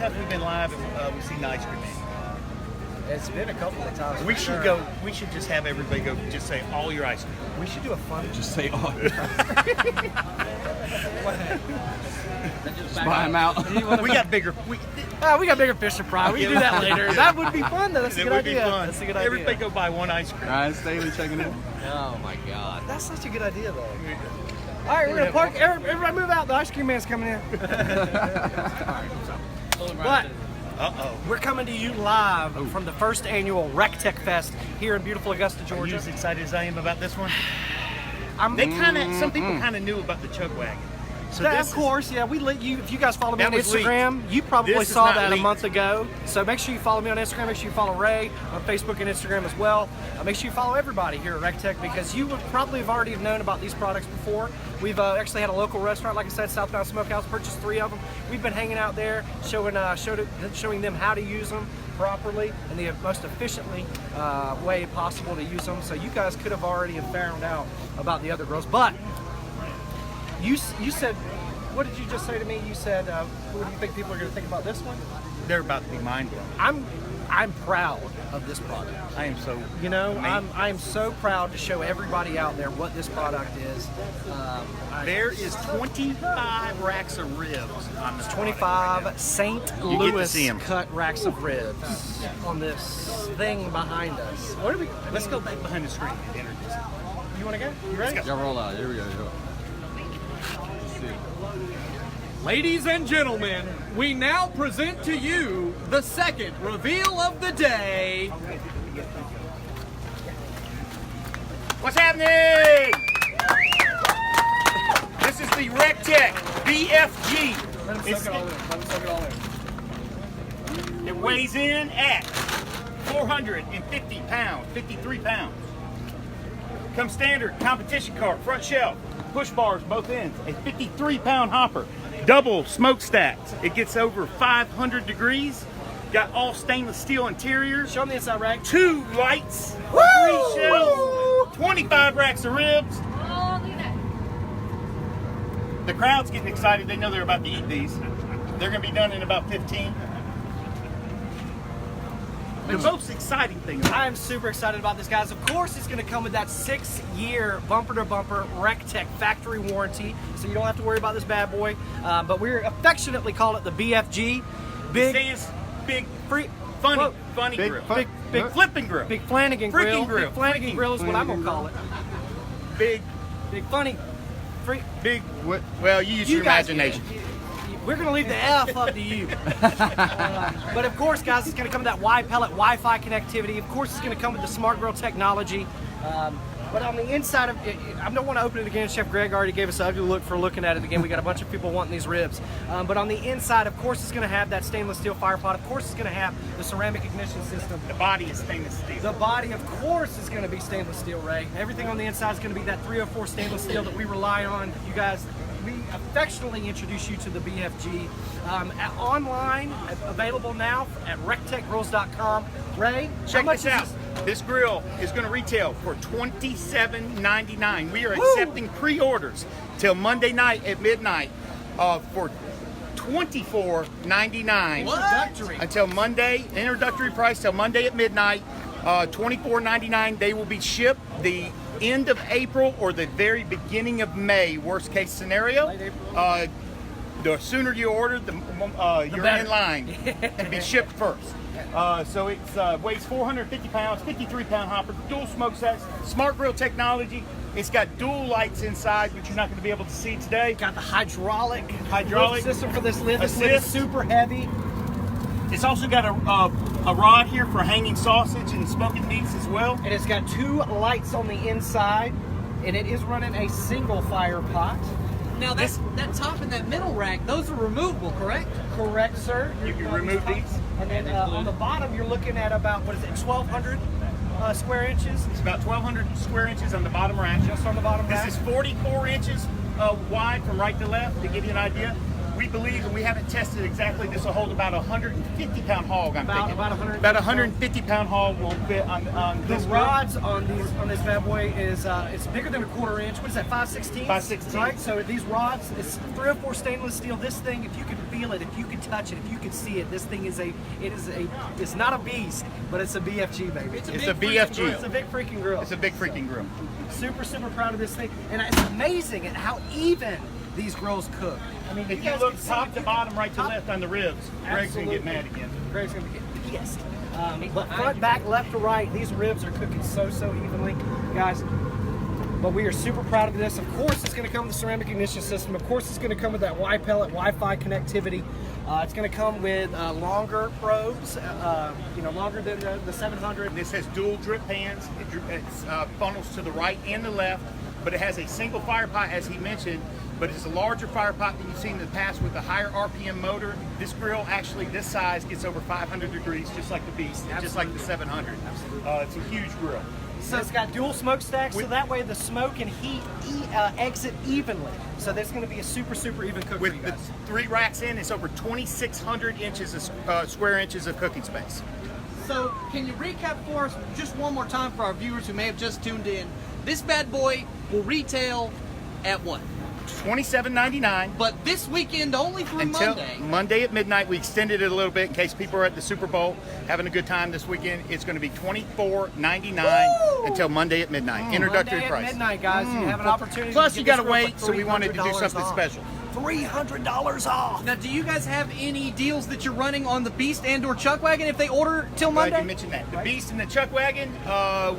times we've been live and we've seen the ice cream man? It's been a couple of times. We should go. We should just have everybody go. Just say all your ice cream. We should do a fun. Just say all your ice cream. Just buy them out. We got bigger. We got bigger fish to fry. We can do that later. That would be fun, though. That's a good idea. That's a good idea. Everybody go buy one ice cream. All right, Staley checking in. Oh my God, that's such a good idea, though. All right, we're gonna park. Everybody move out. The ice cream man's coming in. But we're coming to you live from the first annual RT Fest here in beautiful Augusta, Georgia. Are you as excited as I am about this one? Some people kind of knew about the Chuckwagon. So of course, yeah. We let you. If you guys follow me on Instagram, you probably saw that a month ago. So make sure you follow me on Instagram. Make sure you follow Ray on Facebook and Instagram as well. Make sure you follow everybody here at RT because you would probably have already known about these products before. We've actually had a local restaurant, like I said, Southbound Smokehouse. Purchased 3 of them. We've been hanging out there, showing them how to use them properly and the most efficiently way possible to use them. So you guys could have already found out about the other girls, but. You said, what did you just say to me? You said, what do you think people are going to think about this one? They're about to be mind blown. I'm proud of this product. I am so. You know, I'm so proud to show everybody out there what this product is. There is 25 racks of ribs on this. 25 right St. Louis cut racks of ribs on this thing behind us. What are we? Let's go back behind the screen and introduce it. You want to go? You ready? Y'all roll out. Here we go. Ladies and gentlemen, we now present to you the second reveal of the day. What's happening? This is the RT BFG. It weighs in at 450 pounds, 53 pounds. Comes standard, competition cart, front shelf, push bars, both ends, a 53-pound hopper, double smokestacks. It gets over 500 degrees. Got all stainless steel interiors. Show me the inside rack. 2 lights, Woo! 3 shelves, 25 racks of ribs. Oh, look at that. The crowd's getting excited. They know they're about to eat these. They're going to be done in about 15. The most exciting thing. I'm super excited about this, guys. Of course, it's going to come with that 6-year bumper-to-bumper RT factory warranty, so you don't have to worry about this bad boy. But we're affectionately calling it the BFG. Big grill. Big flipping grill. Big Flanagan grill. Grill. Big Flanagan grill is what I'm going to call it. Big funny. Big what? Well, you use your imagination. We're going to leave the F up to you. But of course, guys, it's going to come with that pellet Wi-Fi connectivity. Of course, it's going to come with the Smart Grill technology. But on the inside of it, I don't want to open it again. Chef Greg already gave us an ugly look for looking at it again. We got a bunch of people wanting these ribs. But on the inside, of course, it's going to have that stainless steel fire pot. Of course, it's going to have the ceramic ignition system. The body is stainless steel. The body, of course, is going to be stainless steel, Ray. Everything on the inside is going to be that 304 stainless steel that we rely on. You guys, we affectionately introduce you to the BFG. Online, available now at rectechgrills.com. Ray, check this out. This grill is going to retail for $27.99. We are accepting pre-orders till Monday night at midnight for $24.99. Introductory. Until Monday, introductory price till Monday at midnight. $24.99. They will be shipped the end of April or the very beginning of May, worst case scenario. The sooner you order, you're in line to be shipped first. So it weighs 450 pounds, 53-pound hopper, dual smokestacks, Smart Grill technology. It's got dual lights inside, which you're not going to be able to see today. Got the hydraulic system for this lid. This lid is super heavy. It's also got a rod here for hanging sausage and smoking meats as well. And it's got 2 lights on the inside, and it is running a single fire pot. Now that top and that middle rack, those are removable, correct? Correct, sir. You can remove these. And then on the bottom, you're looking at about, 1,200 square inches? It's about 1,200 square inches on the bottom rack. Just on the bottom rack. This is 44 inches wide from right to left, to give you an idea. We believe, and we haven't tested exactly, this will hold about a 150-pound hog, I'm thinking. About 150-pound hog will fit on The this rods on this bad boy is it's bigger than a 1/4 inch. What is that? 5/16? 5/16. Right. So these rods, it's 304 stainless steel. This thing, if you can feel it, if you can touch it, if you can see it, this thing it's not a beast, but it's a BFG, baby. It's a BFG. It's a big freaking grill. It's a big freaking grill. Super proud of this thing, and it's amazing at how even these grills cook. I mean, If you look top to bottom, right to left on the ribs, Greg's gonna get mad again. Greg's gonna get pissed. But front, back, left to right, these ribs are cooking so evenly, guys. But we are super proud of this. Of course, it's going to come with the ceramic ignition system. Of course, it's going to come with that Y-pellet Wi-Fi connectivity. It's going to come with longer probes, longer than the 700. This has dual drip pans. It funnels to the right and the left, but it has a single fire pot, as he mentioned. But it's a larger fire pot than you've seen in the past with a higher RPM motor. This grill, actually, this size gets over 500 degrees, just like the Beast, and just like the 700. It's a huge grill. So it's got dual smokestacks, so that way the smoke and heat exit evenly. So there's going to be a super even cook for you With guys. the 3 racks in, it's over 2,600 inches of square inches of cooking space. So, can you recap for us just one more time for our viewers who may have just tuned in? This bad boy will retail at what? $27.99. But this weekend only through Until Monday. Monday at midnight. We extended it a little bit in case people are at the Super Bowl having a good time this weekend. It's going to be $24.99 until Monday at midnight. Introductory Monday price. at midnight, guys. You have an opportunity. Plus, to you get got to this grill wait, for so we wanted to do $300 something off. special. $300 off. Now, do you guys have any deals that you're running on the Beast and/or Chuckwagon if they order till Glad Monday? you mentioned that. The Beast and the Chuckwagon,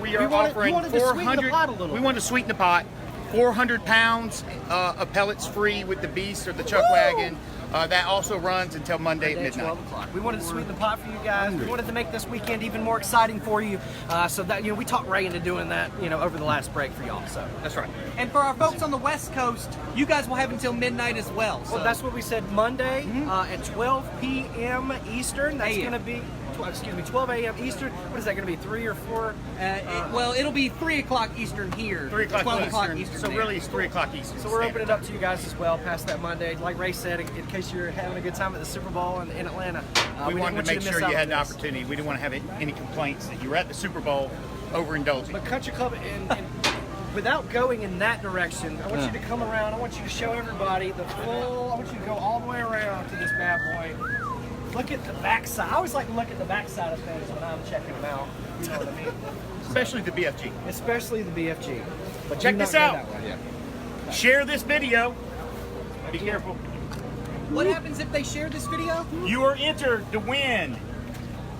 we are wanted offering to sweeten the 400. pot a little We bit. wanted to sweeten the pot. 400 pounds of pellets free with the Beast or the Chuckwagon. That also runs until Monday at midnight. 12 o'clock. We wanted to sweeten the pot for you guys. We wanted to make this weekend even more exciting for you. So that we talked Ray into doing that, over the last break for y'all. So That's right. And for our folks on the West Coast, you guys will have until midnight as well. So. well, that's what we said. Monday at 12 p.m. Eastern. That's going to be 12 a.m. Eastern. What is that going to be? 3 or 4? It'll be 3 o'clock Eastern here. 3 o'clock 12 o'clock Eastern. Eastern. So there. really, it's 3 o'clock Eastern. So we're opening it up to you guys as well past that Monday. Like Ray said, in case you're having a good time at the Super Bowl in Atlanta. We wanted to make sure you had an opportunity. opportunity. We didn't want to have any complaints that you were at the Super Bowl overindulging. But Country Club, and without going in that direction, I want you to come around. I want you to show everybody the full. I want you to go all the way around to this bad boy. Look at the backside. I always like to look at the backside of things when I'm checking them out. You know what I mean? Especially the BFG. Especially the BFG. But Check do not this go out. that way. Share this video. Be careful. What happens if they share this video? You are entered to win.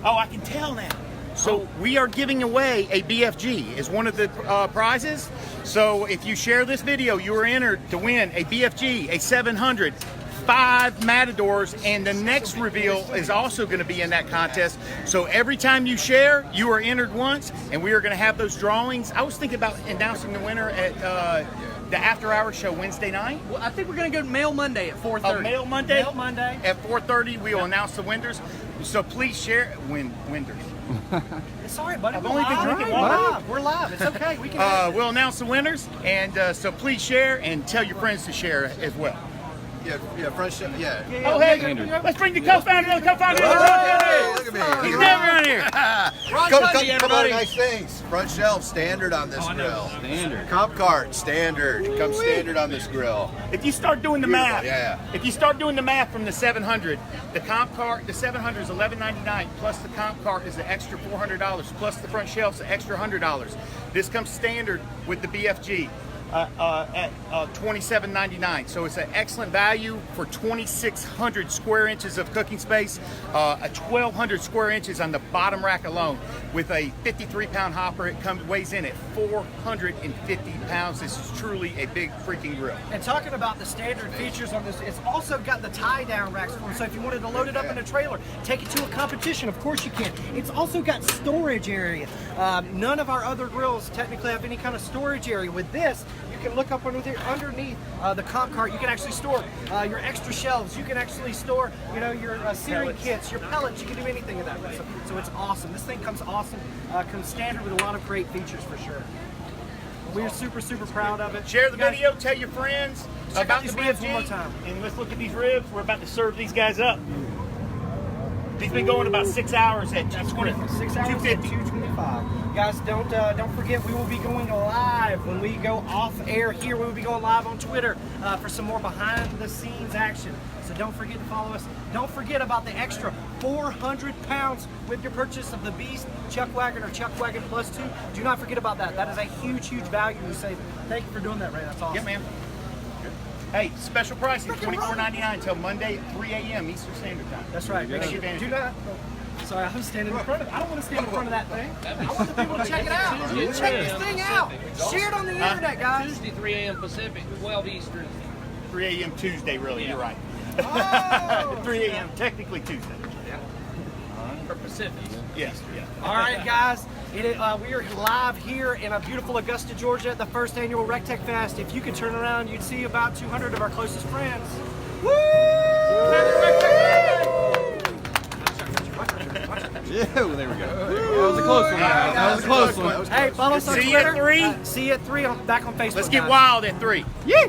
Oh, I can tell now. So we are giving away a BFG as one of the prizes. So if you share this video, you are entered to win a BFG, a 700, 5 Matadors, and the next reveal is also going to be in that contest. So every time you share, you are entered once, and we are going to have those drawings. I was thinking about announcing the winner at the After Hours show Wednesday night. Well, I think we're going to go Mail Monday at 4:30. Mail Monday. Mail Monday. At 4:30, we will announce the winners. So please share. Winners. It's all right, buddy. I've only been drinking We're water. live. We're live. It's okay. We can. We'll announce the winners, and so please share and tell your friends to share as well. Yeah, fresh. Yeah. Oh, hey, let's bring the co-founder. Hey, look at me. He's never on here. Ron Come Sunday, on, everybody. nice things. Front shelf standard on this grill. Standard. Comp cart standard. Comes standard on this grill. If you start doing the math, Yeah. if you start doing the math from the 700, the comp cart, the 700 is $11.99 plus the comp cart is the extra $400 plus the front shelf's the extra $100. This comes standard with the BFG. At $27.99. So it's an excellent value for 2,600 square inches of cooking space, 1,200 square inches on the bottom rack alone. With a 53-pound hopper, it weighs in at 450 pounds. This is truly a big freaking grill. And talking about the standard features on this, it's also got the tie-down racks for it. So if you wanted to load it up in a trailer, take it to a competition, of course you can. It's also got storage area. None of our other grills technically have any kind of storage area. With this, you can look up underneath the comp cart. You can actually store your extra shelves. You can actually store, your searing Pellets. kits, your pellets. You can do anything with that. So it's awesome. This thing comes awesome. Comes standard with a lot of great features for sure. We're super proud of it. Share the Guys, video, tell your friends, check out about these the ribs BFG, one more time. and let's look at these ribs. We're about to serve these guys up. These been going about 6 hours at 220, 6 hours at 250. 225. Guys, don't forget, we will be going live when we go off air here. We will be going live on Twitter for some more behind the scenes action. So don't forget to follow us. Don't forget about the extra 400 pounds with your purchase of the Beast, Chuckwagon, or Chuckwagon Plus 2. Do not forget about that. That is a huge, huge value we save. Thank you for doing that, Ray. That's awesome. Yeah, man. Hey, special pricing, $24.99 until Monday at 3 a.m. Eastern Standard Time. That's right. Take advantage. Do not. Sorry, I'm standing in front of it. I don't want to stand in front of that thing. I want the people to check it out. Check this thing out. Share it on the internet, guys. Tuesday, 3 a.m. Pacific, 12 Eastern. 3 a.m. Tuesday, really, you're right. Oh. 3 a.m. technically Tuesday. For Pacific. Yes, yeah. All right, guys. We are live here in a beautiful Augusta, Georgia, at the first annual RecTech Fest. If you could turn around, you'd see about 200 of our closest friends. Woo! Yeah, well, there we go. That was a close one, guys. That was a close one. Hey, follow us on See you Twitter. at 3. See you at 3 back on Facebook. Let's get guys. wild at 3. Yeah.